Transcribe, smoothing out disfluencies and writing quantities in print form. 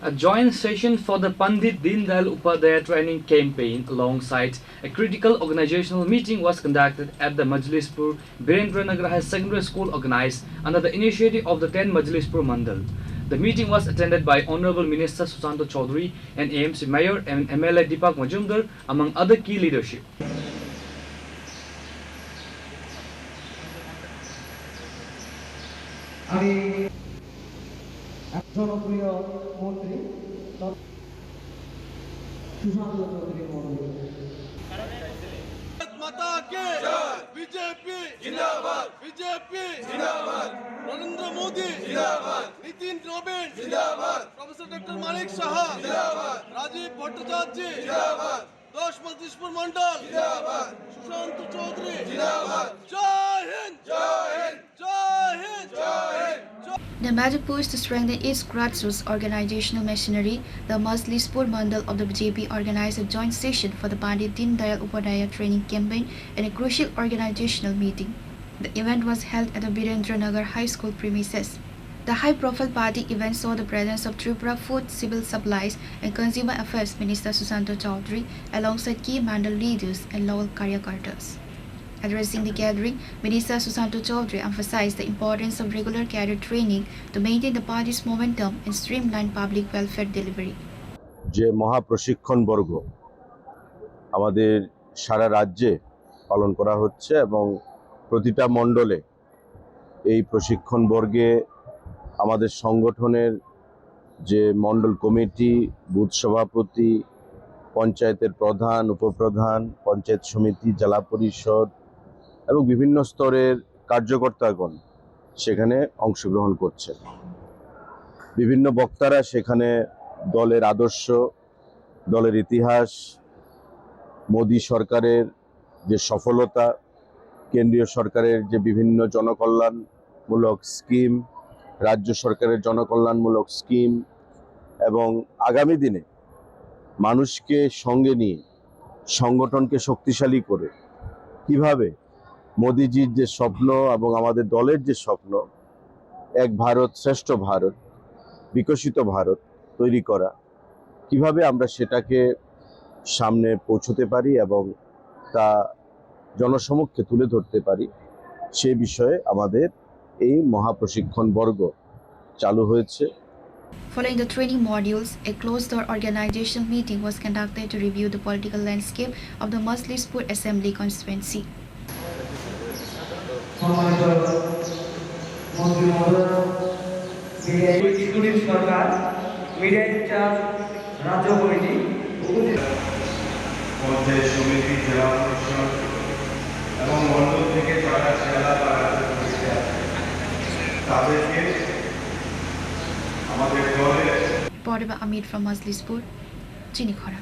A joint session for the Pandit Deendayal Upadhyaya training campaign alongside a critical organizational meeting was conducted at the Majlispur Birendranagar High Secondary School organized under the initiative of the 10 Majlispur Mandal. The meeting was attended by Honorable Minister Susanto Chaudhary and AMC Mayor and MLA Deepak Majumdar among other key leadership. জনপ্রিয় মন্ত্রী সুশান্ত চৌধুরী মহোদয়। माता के BJP जिंदाबाद, BJP जिंदाबाद, नरेंद्र मोदी जिंदाबाद, नितिन नवीन जिंदाबाद, professor doctor Manik Saha जिंदाबाद, राजीव भट्टाचार्य जिंदाबाद, 10 मजलिसपुर मंडल जिंदाबाद, सुशांत चौधरी जिंदाबाद। जय हिंद, जय हिंद, जय हिंद, जय Hind. The major push to strengthen its grassroots organizational machinery, the Majlispur Mandal of the BJP organized a joint session for the Pandit Deendayal Upadhyaya training campaign and a crucial organizational meeting. The event was held at the Birendranagar High School premises. The high-profile party event saw the presence of Tripura Food, Civil Supplies and Consumer Affairs Minister Susanto Chaudhary alongside key mandal leaders and local karyakartas. Addressing the gathering, Minister Susanto Chaudhary emphasized the importance of regular career training to maintain the party's momentum and streamline public welfare delivery. যে মহাপ্রশিক্ষণ বর্গ আমাদের সারা রাজ্যে পালন করা হচ্ছে এবং প্রতিটা মণ্ডলে এই প্রশিক্ষণ বর্গে আমাদের সংগঠনের যে মণ্ডল কমিটি, বুথ সভাপতি, পঞ্চায়েতের প্রধান, উপপ্রধান, পঞ্চায়েত সমিতি, জেলা পরিষদ এবং বিভিন্ন স্তরের কার্যকর্তাগণ সেখানে অংশগ্রহণ করছেন। বিভিন্ন বক্তারা সেখানে দলের আদর্শ, দলের ইতিহাস, মোদী সরকারের যে সফলতা, কেন্দ্রীয় সরকারের যে বিভিন্ন জনকল্যাণমূলক স্কিম, রাজ্য সরকারের জনকল্যাণমূলক স্কিম এবং আগামী দিনে মানুষকে সঙ্গে নিয়ে সংগঠনকে শক্তিশালী করে কিভাবে মোদিজির যে স্বপ্ন এবং আমাদের দলের যে স্বপ্ন, এক ভারত শ্রেষ্ঠ ভারত, বিকশিত ভারত তৈরি করা, কিভাবে আমরা সেটাকে সামনে পৌঁছতে পারি এবং তা জনসমক্ষে তুলে ধরতে পারি, সে বিষয়ে আমাদের এই মহাপ্রশিক্ষণ বর্গ চালু হয়েছে। Following the training modules, a closed-door organizational meeting was conducted to review the political landscape of the Majlispur Assembly constituency. সম্মানিত মন্ত্রী মহোদয়, মিডিয়া সরকার, মিডিয়া ইনচার্জ রাজ্য কমিটি, পঞ্চায়েত সমিতি, জেলা পরিষদ এবং মণ্ডল থেকে যারা জেলা বা রাজ্য কমিটি আছে তাদেরকে আমাদের দলের Reported by Amit from Majlispur, Chinikhara.